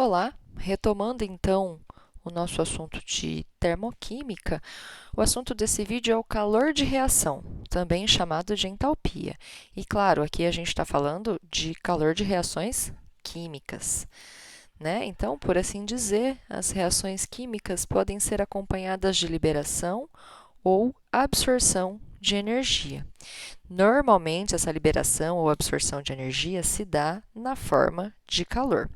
Olá, retomando então o nosso assunto de termoquímica, o assunto desse vídeo é o calor de reação, também chamado de entalpia. E claro, aqui a gente está falando de calor de reações químicas, né? Então, por assim dizer, as reações químicas podem ser acompanhadas de liberação ou absorção de energia. Normalmente, essa liberação ou absorção de energia se dá na forma de calor.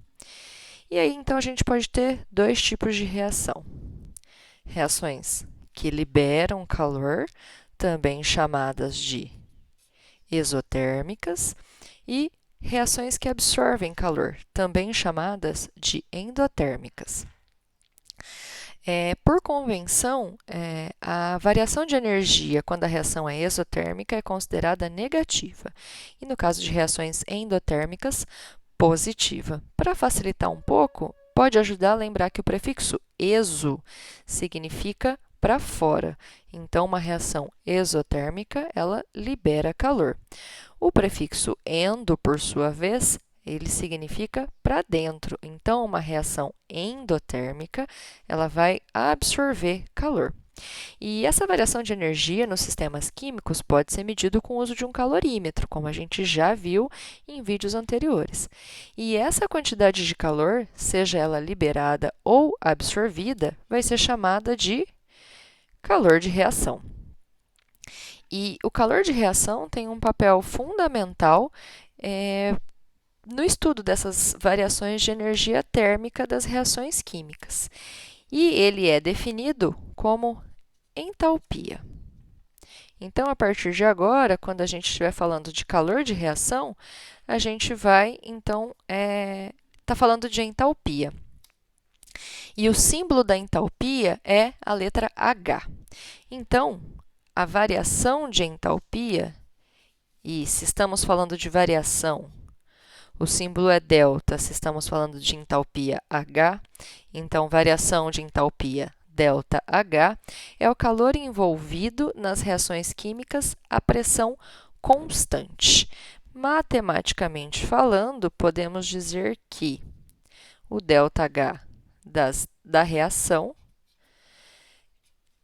E aí, então, a gente pode ter dois tipos de reação. Reações que liberam calor, também chamadas de exotérmicas, e reações que absorvem calor, também chamadas de endotérmicas. Por convenção, a variação de energia quando a reação é exotérmica é considerada negativa, e no caso de reações endotérmicas, positiva. Para facilitar um pouco, pode ajudar a lembrar que o prefixo exo significa para fora. Então, uma reação exotérmica, ela libera calor. O prefixo endo, por sua vez, ele significa para dentro. Então, uma reação endotérmica, ela vai absorver calor. E essa variação de energia nos sistemas químicos pode ser medido com o uso de um calorímetro, como a gente já viu em vídeos anteriores. E essa quantidade de calor, seja ela liberada ou absorvida, vai ser chamada de calor de reação. E o calor de reação tem um papel fundamental no estudo dessas variações de energia térmica das reações químicas. E ele é definido como entalpia. Então, a partir de agora, quando a gente estiver falando de calor de reação, a gente vai, então, tá falando de entalpia. E o símbolo da entalpia é a letra H. Então, a variação de entalpia, e se estamos falando de variação, o símbolo é delta, se estamos falando de entalpia H, então variação de entalpia delta H é o calor envolvido nas reações químicas a pressão constante. Matematicamente falando, podemos dizer que o ΔH da reação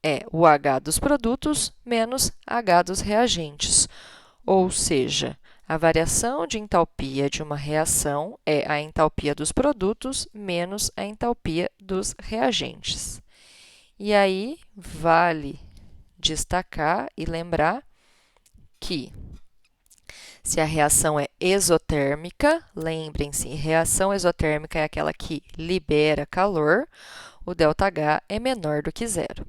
é o H dos produtos menos H dos reagentes, ou seja, a variação de entalpia de uma reação é a entalpia dos produtos menos a entalpia dos reagentes. E aí, vale destacar e lembrar que se a reação é exotérmica, lembrem-se, reação exotérmica é aquela que libera calor, o ΔH é menor do que zero.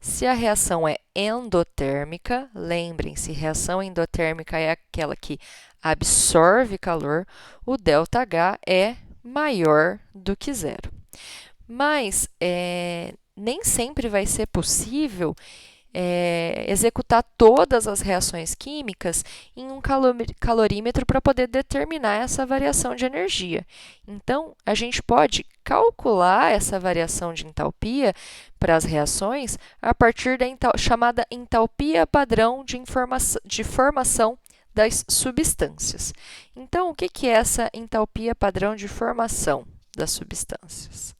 Se a reação é endotérmica, lembrem-se, reação endotérmica é aquela que absorve calor, o ΔH é maior do que zero. Mas nem sempre vai ser possível executar todas as reações químicas em um calorímetro para poder determinar essa variação de energia. Então, a gente pode calcular essa variação de entalpia para as reações a partir da chamada entalpia padrão de formação das substâncias. Então, o que é essa entalpia padrão de formação das substâncias?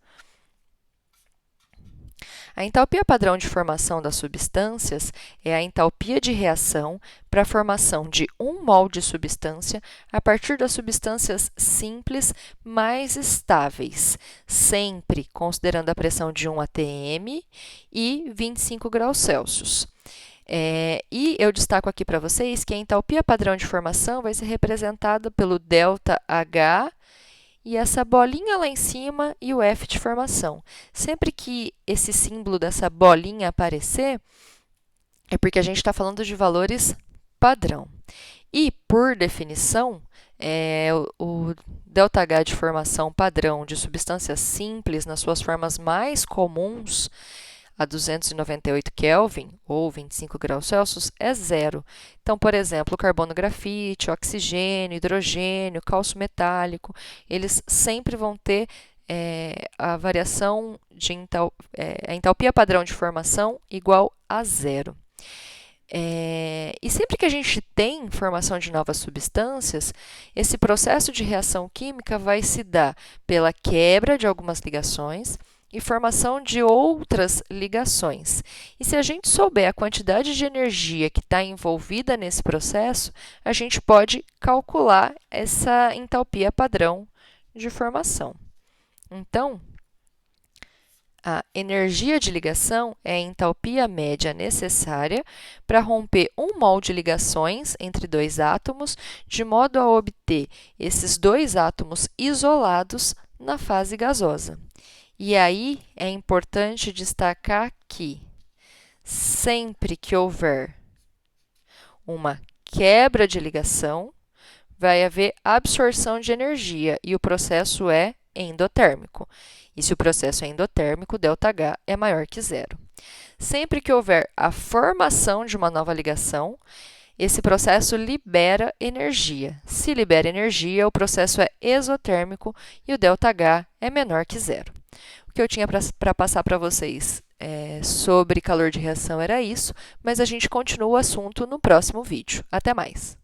A entalpia padrão de formação das substâncias é a entalpia de reação para a formação de 1 mol de substância a partir das substâncias simples mais estáveis, sempre considerando a pressão de 1 atm e 25 graus Celsius. E eu destaco aqui para vocês que a entalpia padrão de formação vai ser representada pelo ΔH e essa bolinha lá em cima e o F de formação. Sempre que esse símbolo dessa bolinha aparecer, é porque a gente está falando de valores padrão. E, por definição, o ΔH de formação padrão de substâncias simples, nas suas formas mais comuns, a 298 Kelvin, ou 25 graus Celsius, é zero. Então, por exemplo, carbono grafite, oxigênio, hidrogênio, cálcio metálico, eles sempre vão ter a variação de a entalpia padrão de formação igual a zero. E sempre que a gente tem formação de novas substâncias, esse processo de reação química vai se dar pela quebra de algumas ligações e formação de outras ligações. E se a gente souber a quantidade de energia que está envolvida nesse processo, a gente pode calcular essa entalpia padrão de formação. Então, a energia de ligação é a entalpia média necessária para romper um mol de ligações entre dois átomos, de modo a obter esses dois átomos isolados na fase gasosa. E aí é importante destacar que, sempre que houver uma quebra de ligação, vai haver absorção de energia e o processo é endotérmico. E se o processo é endotérmico, ΔH é maior que zero. Sempre que houver a formação de uma nova ligação, esse processo libera energia. Se libera energia, o processo é exotérmico e o ΔH é menor que zero. O que eu tinha para passar para vocês sobre calor de reação era isso, mas a gente continua o assunto no próximo vídeo. Até mais!